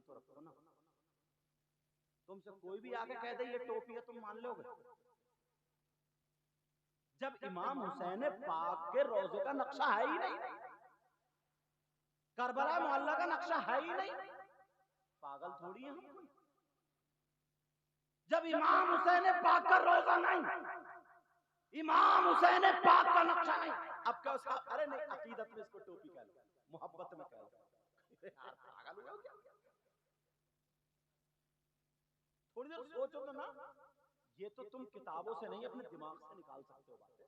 तो रखो ना। तुमसे कोई भी आके कह दे ये टोपी है, तुम मान लोगे? जब इमाम हुसैन पाक के रोजे का नक्शा है ही नहीं, करबला मोहल्ला का नक्शा है ही नहीं, पागल थोड़ी है हम कोई। जब इमाम हुसैन पाक का रोजा नहीं, इमाम हुसैन पाक का नक्शा नहीं, अब क्या उसका, अरे नहीं अकीदत में इसको टोपी कह लो, मोहब्बत में कह लो, पागल हो क्या? थोड़ी देर सोचो तो ना, ये तो तुम किताबों से नहीं अपने दिमाग से निकाल सकते हो बातें।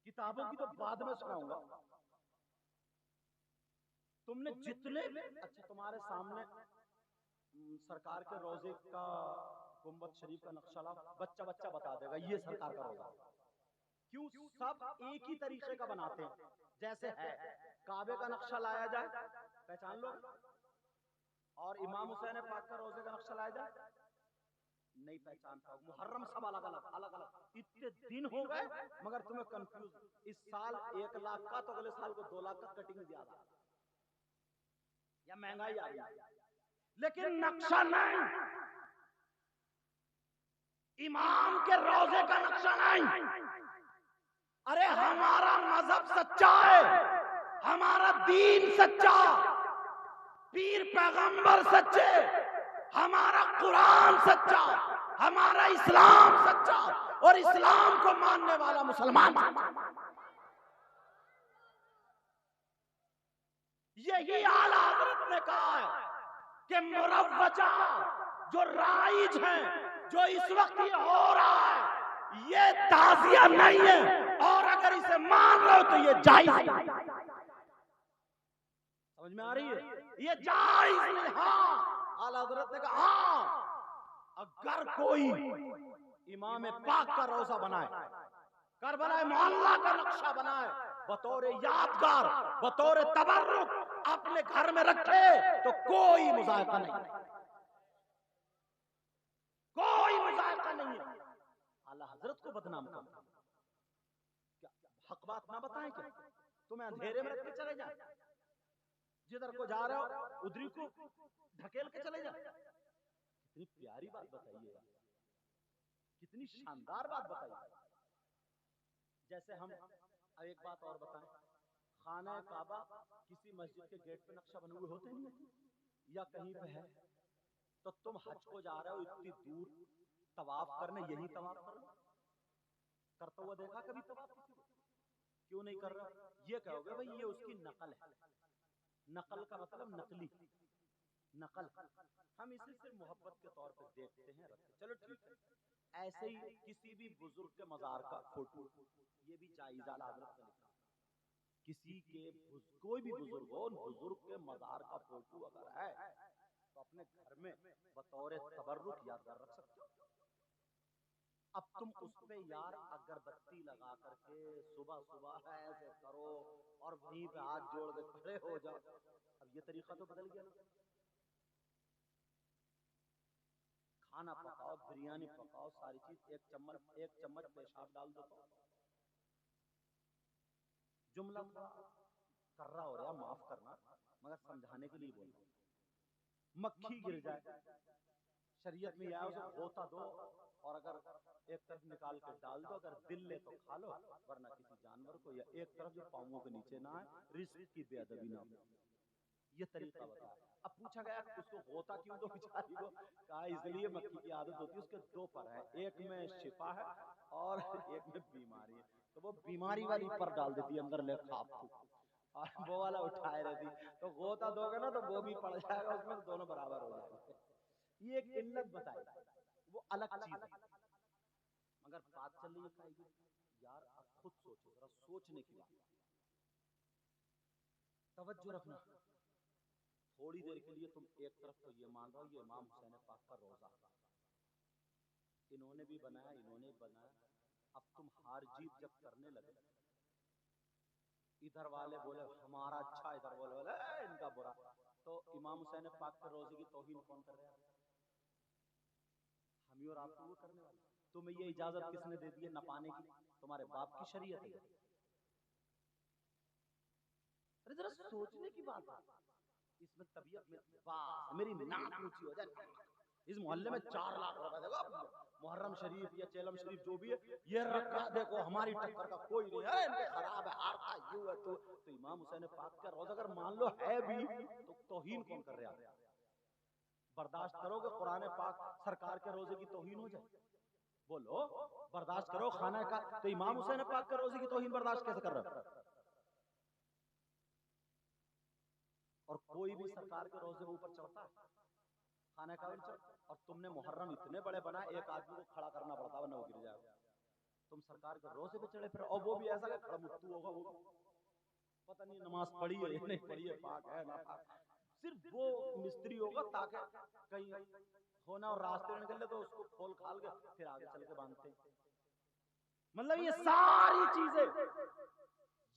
किताबों की तो बाद में सुनाऊंगा। तुमने जितने, अच्छा तुम्हारे सामने सरकार के रोजे का गुंबद शरीफ का नक्शा ला, बच्चा बच्चा बता देगा ये सरकार का रोजा। क्यों सब एक ही तरीके का बनाते हैं, जैसे है काबे का नक्शा लाया जाए पहचान लो, और इमाम हुसैन पाक का रोजे का नक्शा लाया जाए नहीं पहचान पाओ। मुहर्रम सब अलग अलग अलग अलग, इतने दिन हो गए मगर तुम्हें कंफ्यूज। इस साल 1 लाख का तो अगले साल को 2 लाख का कटिंग ज्यादा, या महंगाई आ गई, लेकिन नक्शा नहीं, इमाम के रोजे का नक्शा नहीं। अरे हमारा मजहब सच्चा है, हमारा दीन सच्चा, पीर पैगंबर सच्चे, हमारा कुरान सच्चा, हमारा इस्लाम सच्चा, और इस्लाम को मानने वाला मुसलमान। यही आला हज़रत ने कहा है कि मुरव्वजा जो राइज है, जो इस वक्त ये हो रहा है, ये ताज़िया नहीं है, और अगर इसे मान लो तो ये जायज है। समझ में आ रही है? ये जायज नहीं। हाँ, आला हज़रत ने कहा हाँ, अगर कोई इमाम पाक का रोजा बनाए, करबला मोहल्ला का नक्शा बनाए, बतौर यादगार, बतौर तबर्रुक अपने घर में रखे, तो कोई मुज़ायका नहीं, कोई मुज़ायका नहीं है। आला हज़रत को बदनाम करना, क्या हक बात ना बताएं? क्या तुम्हें अंधेरे में रख के चले जाए? जिधर को जा रहे हो उधरी को ढकेल के चले जाए? कितनी प्यारी बात बताइए, कितनी शानदार बात बताइए। जैसे हम एक बात और बताएं, खाना काबा किसी मस्जिद के गेट पे नक्शा बने हुए होते नहीं है, या कहीं पे है, तो तुम हज को जा रहे हो इतनी दूर तवाफ करने, यही तवाफ करो, करता हुआ देखा कभी तवाफ किसी को? क्यों नहीं कर रहा? ये कहोगे भाई ये उसकी नकल है। नकल का मतलब नकली, नकल हम इसे सिर्फ मोहब्बत के तौर पर देखते हैं, रखते, चलो ठीक है। ऐसे ही किसी भी बुजुर्ग के मजार का फोटो, ये भी जायज आला हज़रत ने लिखा, किसी के कोई भी बुजुर्ग हो, बुजुर्ग के मजार का फोटो अगर है तो अपने घर में बतौर तबर्रुक यादगार रख सकते हो। अब तुम उस पे यार अगरबत्ती लगा करके सुबह सुबह ऐसे करो और वहीं पे हाथ जोड़ के खड़े हो जाओ, अब ये तरीका तो बदल गया ना। खाना पकाओ, बिरयानी पकाओ, सारी चीज एक चम्मच पेशाब डाल दो तो जुमला कर रहा हो रहा, माफ करना मगर समझाने के लिए बोल रहा हूं। मक्खी गिर जाए, शरीयत में आया उसे होता दो, और अगर एक तरफ निकाल के डाल दो, अगर दिल ले तो खा लो, वरना किसी जानवर को, या एक तरफ जो पांवों के नीचे ना आए, रिस्क की बेअदबी ना हो। ये तरीका बताया। अब पूछा गया उसको होता क्यों, तो बेचारी को कहा इसलिए मक्खी की आदत होती है, उसके 2 पर है, एक में शिफा है और एक में बीमारी है, तो वो बीमारी वाली पर डाल देती है, अंदर ले खाप को, और वो वाला उठाए रहती, तो गोता दोगे ना तो वो भी पड़ जाएगा उसमें, तो दोनों बराबर हो जाएंगे। ये एक इल्लत बताई, वो अलग चीज है। मगर बात चल रही है यार, अब खुद सोचो, जरा सोचने की बात, तवज्जो रखना। थोड़ी देर के लिए तुम एक तरफ तो ये मान रहे हो ये इमाम हुसैन पाक का रोजा, इन्होंने भी बनाया, इन्होंने बनाया, अब तुम हार जीत जब करने लगे, इधर वाले बोले हमारा अच्छा, इधर बोले बोले इनका बुरा, तो इमाम हुसैन पाक के रोजे की तौहीन कौन कर रहा है? हम ही और आप वो करने वाले। तुम्हें ये इजाजत किसने दे दी है नपाने की? तुम्हारे बाप की शरीयत है। अरे जरा सोचने की बात है, इसमें तबीयत में वाह मेरी नाक ऊंची हो जाए। इस मोहल्ले में 4 लाख रुपए देखो, मुहर्रम शरीफ या चेलम शरीफ जो भी है ये रखा, देखो हमारी टक्कर का कोई नहीं है, इनके खराब है, हारता यूं है। तो इमाम हुसैन पाक का रोजा अगर मान लो है भी तो तौहीन कौन कर रहा है? बर्दाश्त करोगे कुरान पाक सरकार के रोजे की तौहीन हो जाए? बोलो बर्दाश्त करो खाना का, तो इमाम हुसैन पाक के रोजे की तौहीन बर्दाश्त कैसे कर रहे हो? और कोई भी सरकार के रोजे के ऊपर चढ़ता है खाने का भी, और तुमने मुहर्रम इतने बड़े बनाए एक आदमी को खड़ा करना पड़ता है वरना वो गिर जाएगा। तुम सरकार के रोजे पे चढ़े फिर, और वो भी ऐसा खड़ा मुत्तू होगा, वो पता नहीं नमाज पढ़ी है नहीं पढ़ी है, पाक है ना पाक, सिर्फ वो मिस्त्री होगा ताकि कहीं होना और रास्ते में निकल ले तो उसको खोल खाल के फिर आगे चल के बांधते हैं। मतलब ये सारी चीजें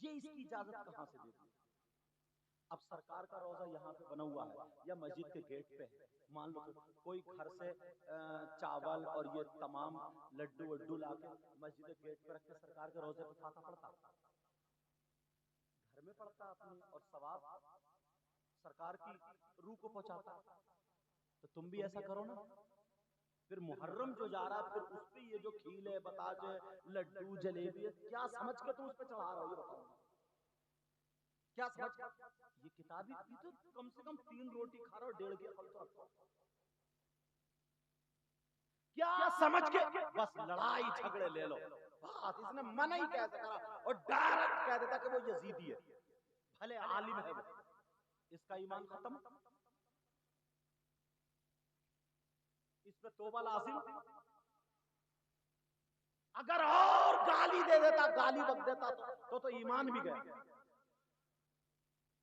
ये इसकी इजाजत कहां से देती? अब सरकार का रोजा यहाँ पे बना हुआ है या मस्जिद के गेट पे है, मान लो कोई घर से चावल और ये तमाम लड्डू वड्डू लाके मस्जिद के गेट पे रख के सरकार के रोजे पे फाता पड़ता, घर में पड़ता अपनी, और सवाब सरकार की रूह को पहुंचाता। तो तुम भी ऐसा करो ना। फिर मुहर्रम जो जा रहा है फिर उस पे ये जो खीले बताजे लड्डू जलेबी क्या समझ के तुम उस पे चढ़ा रहे हो, ये बताओ क्या समझ? ये किताबी तो कम से कम 3 रोटी खा रहे हो, 1.5 के फल तो रखो, क्या समझ के बस लड़ाई झगड़े ले लो बात। इसने मना ही कैसे करा और डायरेक्ट कह देता कि वो यजीदी है, भले आलिम है वो, इसका ईमान खत्म। इस पे तौबा लाजिम। अगर और गाली दे देता, गाली बक देता तो ईमान भी गया।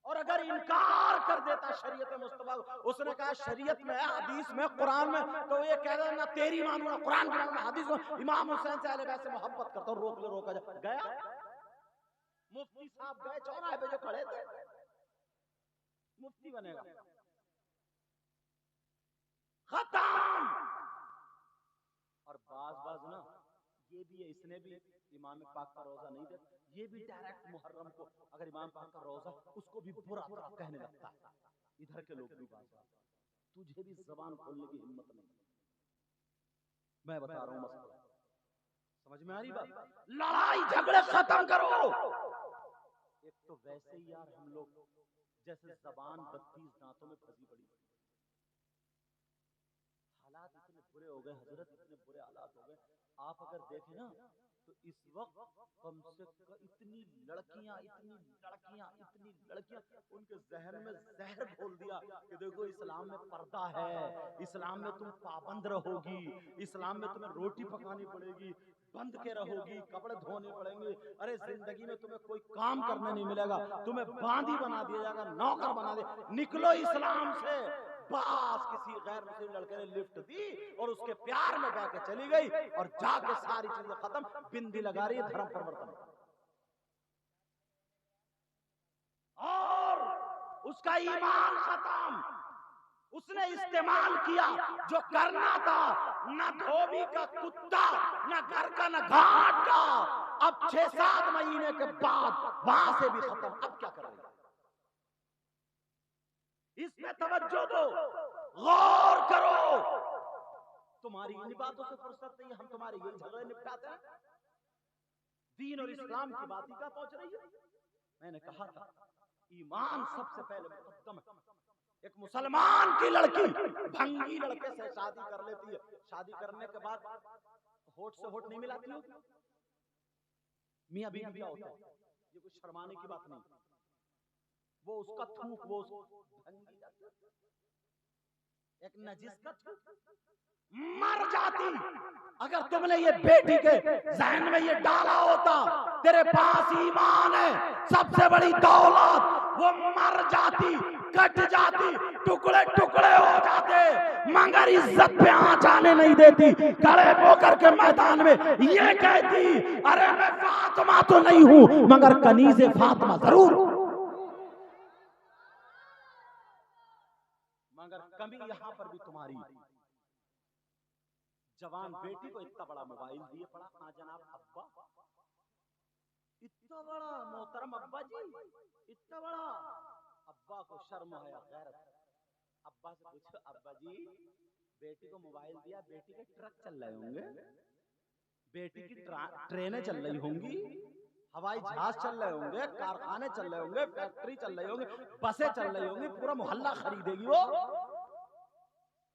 और अगर इनकार कर देता शरीयत मुस्तफा, उसने कहा शरीयत में है, हदीस में, कुरान में, तो ये कह रहा ना तेरी मानूंगा कुरान की मानूंगा हदीस में, इमाम हुसैन से अहले बैत से मोहब्बत करता हूं, रोक ले रोका जा गया। मुफ्ती साहब गए चौराहे पे जो खड़े थे, मुफ्ती बनेगा खत्म। और बाज ना ये भी है, इसने भी इमाम पाक का रोजा नहीं देखा, ये भी डायरेक्ट मुहर्रम को अगर इमाम पाक का रोजा उसको भी बुरा बुरा कहने लगता है। इधर के लोग भी बात, तुझे भी जबान खोलने की हिम्मत नहीं। मैं बता रहा हूं मसला, समझ में आ रही बात? लड़ाई झगड़े खत्म करो। एक तो वैसे ही यार हम लोग जैसे जबान 32 दांतों में फंसी पड़ी, हालात इतने बुरे हो गए हजरत, इतने बुरे हालात हो गए। आप अगर देखें ना तो इस वक्त कम से कम इतनी लड़कियां उनके जहन में जहर घोल दिया कि देखो इस्लाम में पर्दा है, इस्लाम में तुम पाबंद रहोगी, इस्लाम में तुम्हें रोटी पकानी पड़ेगी, बंद के रहोगी, कपड़े धोने पड़ेंगे, अरे जिंदगी में तुम्हें कोई काम करने नहीं मिलेगा, तुम्हें बांदी बना दिया जाएगा, नौकर बना दिया, निकलो इस्लाम से। बस किसी गैर मुस्लिम लड़के ने लिफ्ट दी और उसके प्यार में बह के चली गई और जाके सारी चीजें खत्म, बिंदी लगा रही है धर्म परिवर्तन, और उसका ईमान खत्म। उसने इस्तेमाल किया जो करना था, न धोबी का कुत्ता, न घर का, न घाट का। अब 6-7 महीने के बाद वहां से भी खत्म। अब क्या कर रही है? इसमें तवज्जो दो, गौर करो। तुम्हारी इन बातों से फुर्सत नहीं है, हम तुम्हारे यही झगड़े निपटाते हैं। दीन और इस्लाम की बात ही क्या पहुंच रही है? मैंने कहा था ईमान सबसे पहले मुकद्दम है। एक मुसलमान की लड़की भंगी लड़के से शादी कर लेती है, शादी करने के बाद होठ से होठ नहीं मिलाती हो, मियां बीवी क्या होता है, ये कुछ शर्माने की बात नहीं। वो उसका थूक, वो भंगी एक नजिस का थूक मर जाती। अगर तुमने ये बेटी के जहन में ये डाला होता तेरे पास ईमान है सबसे बड़ी दौलत, वो मर जाती, कट जाती, टुकड़े टुकड़े हो जाते, मगर इज्जत पे आंच आने नहीं देती। खड़े होकर के मैदान में ये कहती अरे मैं फातिमा तो नहीं हूं मगर कनीज़े फातिमा जरूर, मगर कमी यहां पर भी तुम्हारी। जवान बेटी को इतना बड़ा मोबाइल दिए पड़ा, हाँ जनाब अब्बा, इतना बड़ा मोहतरम अब्बा जी, इतना बड़ा। अब अब्बा को शर्म है गैरत। अब्बा से पूछो, अब्बा जी बेटी को मोबाइल दिया, बेटी के ट्रक चल रहे होंगे, बेटी की ट्रेनें चल रही होंगी, हवाई जहाज चल रहे होंगे, कारखाने चल रहे होंगे, फैक्ट्री चल रही होंगी, बसें चल रही होंगी, पूरा मोहल्ला खरीदेगी वो,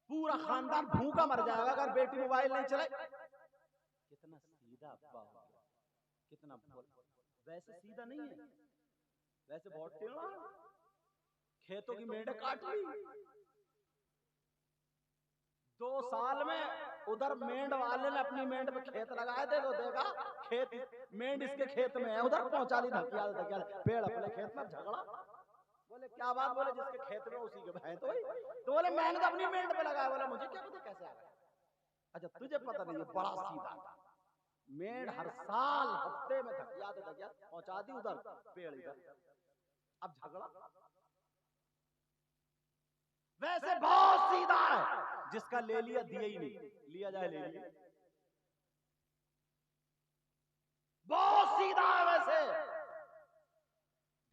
पूरा खानदान भूखा मर जाएगा अगर बेटी मोबाइल नहीं चले। कितना सीधा अब्बा हो गया, कितना बोल। वैसे सीधा नहीं है, वैसे बहुत टेढ़ा। खेतों की मेंढ काट ली 2 साल में, उधर मेंढ वाले ने अपनी मेंढ पे खेत लगाए थे तो देखा खेत मेंढ इसके खेत में है, उधर पहुंचा ली धकियाल धकियाल, पेड़ अपने खेत में, झगड़ा। बोले क्या बात? बोले जिसके खेत में उसी के भाई। तो बोले मैंने तो अपनी मेंढ पे लगाया। बोला मुझे क्या पता कैसे आ गया। अच्छा तुझे पता नहीं, है बड़ा सीधा था। मेंढ हर साल हफ्ते में धकिया पहुंचा दी उधर, पेड़ इधर, अब झगड़ा। वैसे बहुत सीधा है, जिसका ले लिया दिया ही नहीं, लिया जाए ले लिया। बहुत सीधा है वैसे,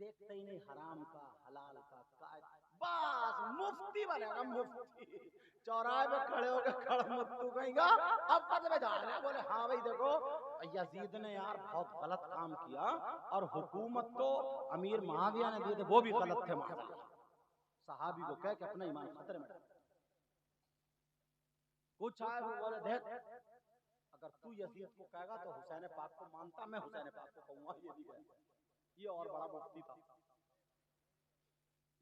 देखते ही नहीं हराम का हलाल का बस मुफ्ती बनेगा, मुफ्ती। चौराहे पे खड़े होकर खड़मुत्तू कहेगा अब पद में जाना। बोले हाँ भाई देखो यजीद ने यार बहुत गलत काम किया, और हुकूमत तो अमीर मुआविया ने दिए थे, वो भी गलत थे। माशाअल्लाह सहाबी को कह के अपना ईमान खतरे में। कुछ आए वो बोले देख अगर तू यजीद को कहेगा तो हुसैन पाक को मानता, मैं हुसैन पाक को कहूंगा। ये भी गया, ये और बड़ा मुफ्ती था,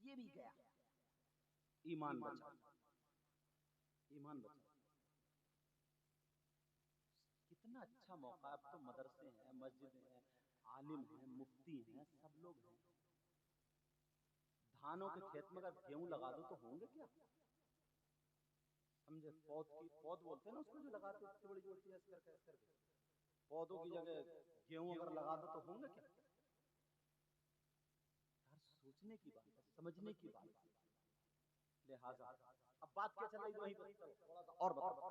ये भी गया। ईमान बचा, ईमान बचा। कितना अच्छा मौका। अब तो मदरसे हैं, मस्जिद हैं, आलिम हैं, मुफ्ती हैं, सब लोग हैं। धानों के खेत में अगर गेहूं लगा दो तो होंगे क्या? समझे? पौध बोलते हैं ना उसको, जो लगाते हैं बड़ी होती है, करके पौधों की जगह गेहूं अगर लगा दो तो होंगे क्या? यार सोचने की बात है, समझने की बात है। लिहाजा अब बात क्या चल रही, वही थोड़ा सा और बताओ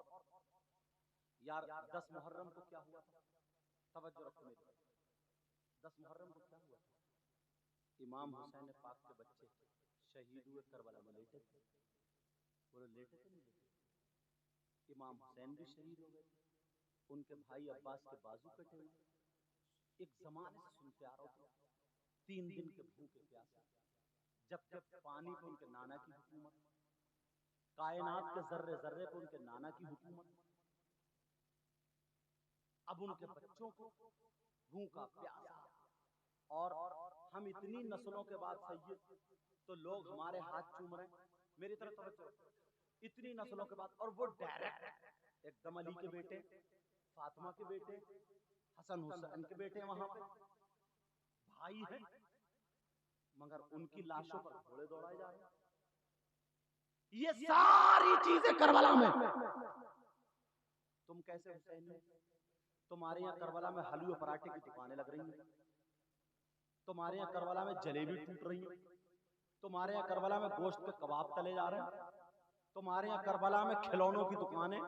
यार। 10 मुहर्रम को क्या हुआ था? तवज्जो रखो मेरी। 10 मुहर्रम को क्या हुआ था? इमाम हुसैन पाक के बच्चे शहीद हुए, करबला में लेटे थे। बोलो लेटे थे नहीं लेटे? इमाम हुसैन भी शहीद हो गए, उनके भाई अब्बास के बाजू कटे हुए। एक जमाने से सुनते आ रहा था, 3 दिन के भूखे प्यासे, जब जब पानी पे उनके नाना की हुकूमत, कायनात के जर्रे जर्रे पे उनके नाना की हुकूमत। अब उनके बच्चों को भूखा प्यासा, और हम इतनी नस्लों के बाद सैयद, तो लोग हमारे हाथ चूम रहे हैं। मेरी तरफ तवज्जो, इतनी नस्लों के बाद, और वो डायरेक्ट एकदम अली के बेटे, फातिमा के बेटे, हसन हुसैन के बेटे वहां पे भाई हैं, मगर उनकी लाशों पर घोड़े दौड़ाए जा रहे हैं। ये सारी चीजें करबला में। तुम कैसे हुसैनी? तुम्हारे यहाँ करबला में हलवे पराठे की दुकानें लग रही हैं, तुम्हारे यहाँ करबला में जलेबी टूट रही है, तुम्हारे यहाँ करबला में गोश्त के कबाब तले जा रहे हैं, तुम्हारे यहाँ करबला में खिलौनों की दुकानें।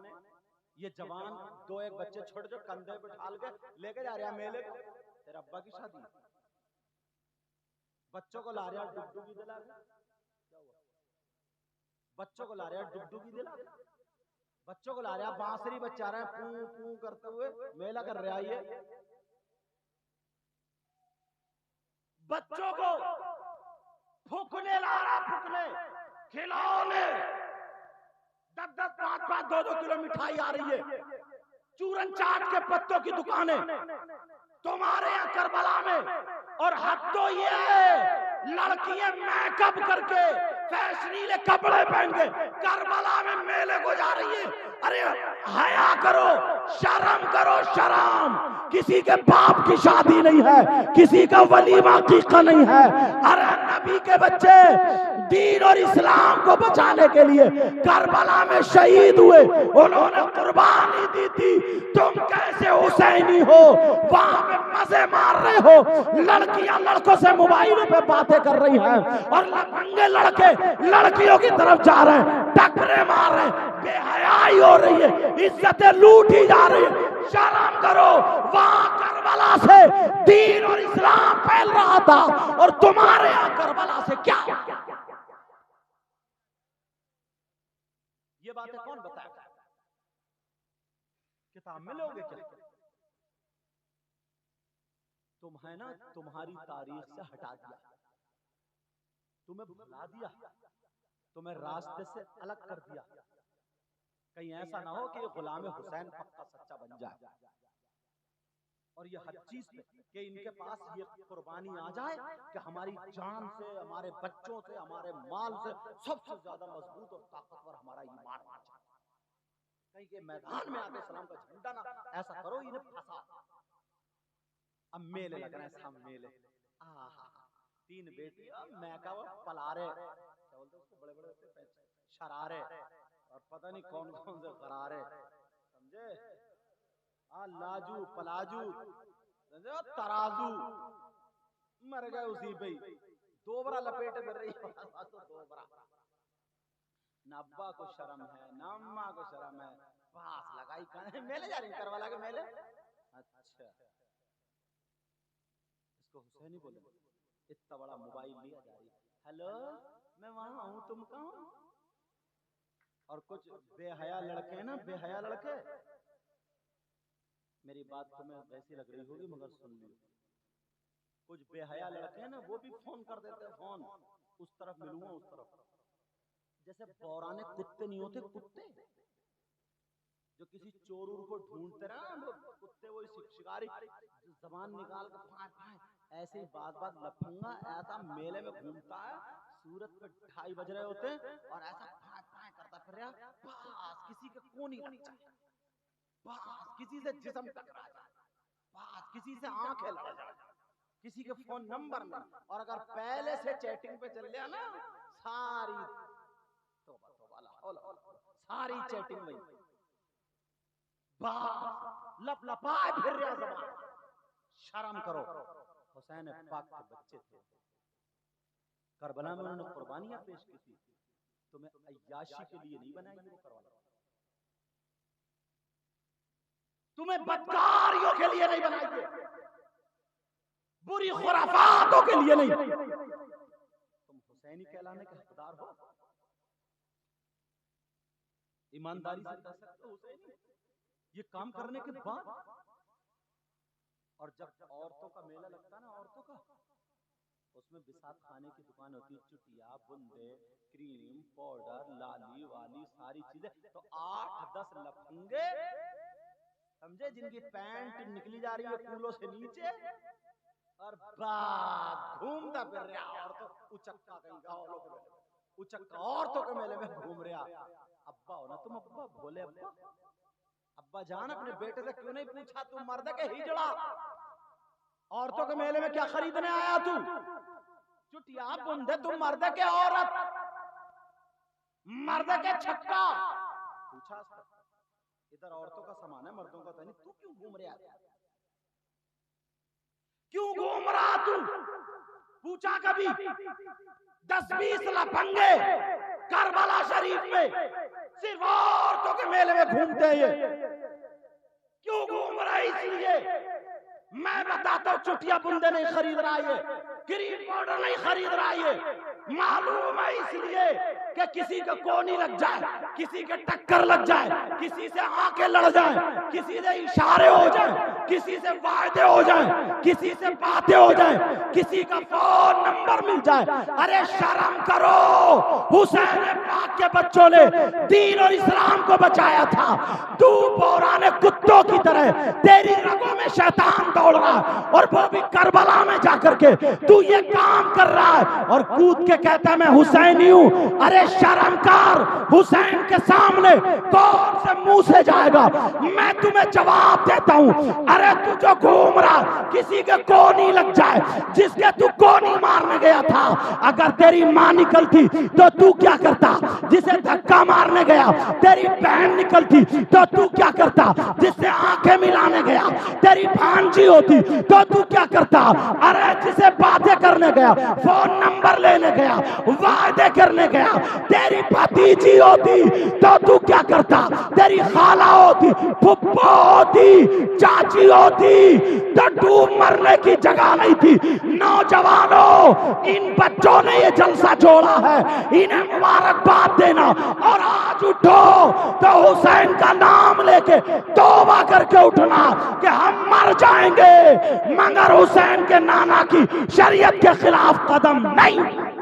ये जवान 2-1 बच्चे छोटे जो कंधे पे ढाल के लेके जा रहे हैं मेले को। तेरे अब्बा की शादी, बच्चों को ला रहे हैं डुगडुगी दिला के। क्या हुआ? बच्चों को ला रहे हैं डुगडुगी दिला के, बच्चों को ला रहे हैं बांसुरी बजा रहे हैं, पू पू करते हुए मेला कर रहे हैं। ये बच्चों को फूकने ला रहा, फूकने, खिलौने, 10-10, 5-5, 2-2 किलो मिठाई आ रही है, चूरन चाट के पत्तों की दुकानें तुम्हारे यहाँ करबला में। और हद तो ये लड़कियां मेकअप करके फैशनीले कपड़े पहन के करबला में मेले को जा रही है। अरे हया करो, शर्म करो, शर्म। किसी के बाप की शादी नहीं है, किसी का वलीमा कीका नहीं है। अरे नबी के बच्चे दीन और इस्लाम को बचाने के लिए करबला में शहीद हुए, उन्होंने कुर्बानी दी थी। तुम कैसे हुसैनी हो? वहां पे मजे मार रहे हो, लड़कियां लड़कों से मोबाइलों पे बातें कर रही हैं, और लफंगे लड़के लड़कियों की तरफ जा रहे हैं, टकरे मार रहे हैं, बेहयाई हो रही है, इज्जतें लूटी जा रही है। शर्म करो। वहां करबला से दीन और इस्लाम फैल रहा था, और तुम्हारे यहाँ करबला से क्या ये बातें कौन बताएगा? किताब में लोगे क्या? तुम है ना, तुम्हारी तारीख से हटा दिया, तुम्हें भुला दिया, तुम्हें रास्ते से अलग कर दिया। कहीं ऐसा ना हो कि ये गुलाम हुसैन पक्का सच्चा बन जाए और ये हर चीज पे कि इनके पास ये कुर्बानी आ जाए कि हमारी जान से, हमारे बच्चों से, हमारे माल से सबसे ज्यादा मजबूत और ताकतवर हमारा ईमान आ जाए। कहीं के मैदान में आके सलाम का झंडा ना, ऐसा करो इन्हें फंसा। अब मेले लग रहे हैं, सब मेले। आहा, 3 बेटी मैं का वो पलारे, क्या बोलते उसको, बड़े बड़े होते हैं शरारे, और पता नहीं कौन कौन से करारे, समझे? लाजू पलाजू समझे, तराजू, मर गए उसी पे। दोबरा लपेटे मिल रही है तो दोबरा। न अब्बा को शर्म है, न अम्मा को शर्म है, पास लगाई कर मेले जा रही करवाला के मेले। अच्छा, इसको हुसैनी बोले। इतना बड़ा मोबाइल लिया जा रही, हेलो मैं वहां हूं, तुम कहां हो? और कुछ बेहया लड़के हैं ना, बेहया लड़के, मेरी बात तुम्हें वैसी लग रही होगी मगर सुन लियो। कुछ बेहया लड़के हैं ना, वो भी फोन कर देते हैं, फोन उस तरफ मिलूंगा, उस तरफ। जैसे पौराणिक कुत्ते नहीं होते, कुत्ते जो किसी चोर को ढूंढते रहे, वो कुत्ते, वो शिकारी जबान निकाल कर फाय फाय, ऐसे ही बात बात लफंगा ऐसा मेले में घूमता है। सूरत पे 2:30 बज रहे होते और ऐसा फाय फाय करता फिर रहा, बस किसी के कोनी लग जाए, बस किसी से जिस्म टकरा जाए, बस किसी से आंखें लड़ जाए, किसी के फोन नंबर में। और अगर पहले से चैटिंग पे चल गया ना, सारी तौबा तौबा, सारी चैटिंग में बस लप लपाए फिर रहा ज़बान। शर्म करो, हुसैन पाक के बच्चे थे, करबला में उन्होंने कुर्बानियां पेश की थी। तुम्हें अय्याशी के लिए नहीं बनाई वो करबला, तुम्हें बदकारियों के लिए नहीं बनाई है, बुरी खुराफातों के लिए नहीं। तुम हुसैनी कहलाने के हकदार हो, ईमानदारी से कह सकते हो हुसैनी ये काम करने के बाद। और जब औरतों का मेला लगता ना, औरतों का, उसमें बिसात खाने की दुकान होती है, चुटिया, बुंदे, क्रीम, पाउडर, लाली वाली सारी चीजें। तो 8-10 लफंगे समझे, जिनकी पैंट निकली जा रही है कूलों से नीचे, और बात घूमता फिर रहा औरतों, उचक्का कहीं गाँव उचक्का औरतों के मेले में घूम रहा। अब्बा हो ना तुम, अब्बा भोले अब्बा, अब्बा जान अपने बेटे से क्यों नहीं पूछा तू मर्द के हिजड़ा, औरतों के मेले में क्या खरीदने आया तू? चुटिया बुंदे, तू मर्द के औरत, मर्द के छक्का पूछा। इधर औरतों का सामान है, मर्दों का तो नहीं, तू क्यों घूम रहा है? क्यों घूम रहा तू? पूछा कभी? 10-20 लफंगे करबला शरीफ में सिर्फ औरतों के मेले में घूमते हैं, क्यों घूम रहा है? इसलिए मैं बताता हूँ, चुटिया बुंदे नहीं खरीद रहा है, क्रीम पाउडर नहीं खरीद रहा है, मालूम है इसलिए कि किसी को कोनी लग जाए, किसी के टक्कर लग जाए, किसी से आंखें लड़ जाए, किसी से इशारे हो जाए, किसी से वायदे हो जाए, किसी से बातें हो जाए, किसी का फोन नंबर मिल जाए। अरे शर्म करो, हुसैन पाक के बच्चों ने दीन और इस्लाम को बचाया था। तू पौराणिक कुत्तों की तरह, तेरी रगों में शैतान दौड़ रहा है, और वो भी करबला में जाकर के तू ये काम कर रहा है और कूद के कहता है मैं हुसैनी हूं। अरे शर्म कर, हुसैन के सामने कौन से मुंह से जाएगा? मैं तुम्हें जवाब देता हूं। अरे तू जो घूम रहा, किसी के कोनी लग जाए, जिसके तू कोनी मारने गया था, अगर तेरी मां निकलती तो तू क्या करता? जिसे धक्का मारने गया तेरी बहन निकलती तो तू क्या करता? जिससे आंखें मिलाने गया तेरी भांजी होती तो तू क्या करता? अरे जिसे बातें करने गया, फोन नंबर लेने गया, वादे करने गया, तेरी भतीजी होती तो तू क्या करता? तेरी खाला होती, फुप्पो होती, चाची होती तो डूब मरने की जगह नहीं थी। नौजवानों, इन बच्चों ने ये जलसा जोड़ा है, इन्हें मुबारकबाद देना। और आज आज उठो तो हुसैन का नाम लेके तौबा करके उठना कि हम मर जाएंगे मगर हुसैन के नाना की शरीयत के खिलाफ कदम नहीं उठाएंगे।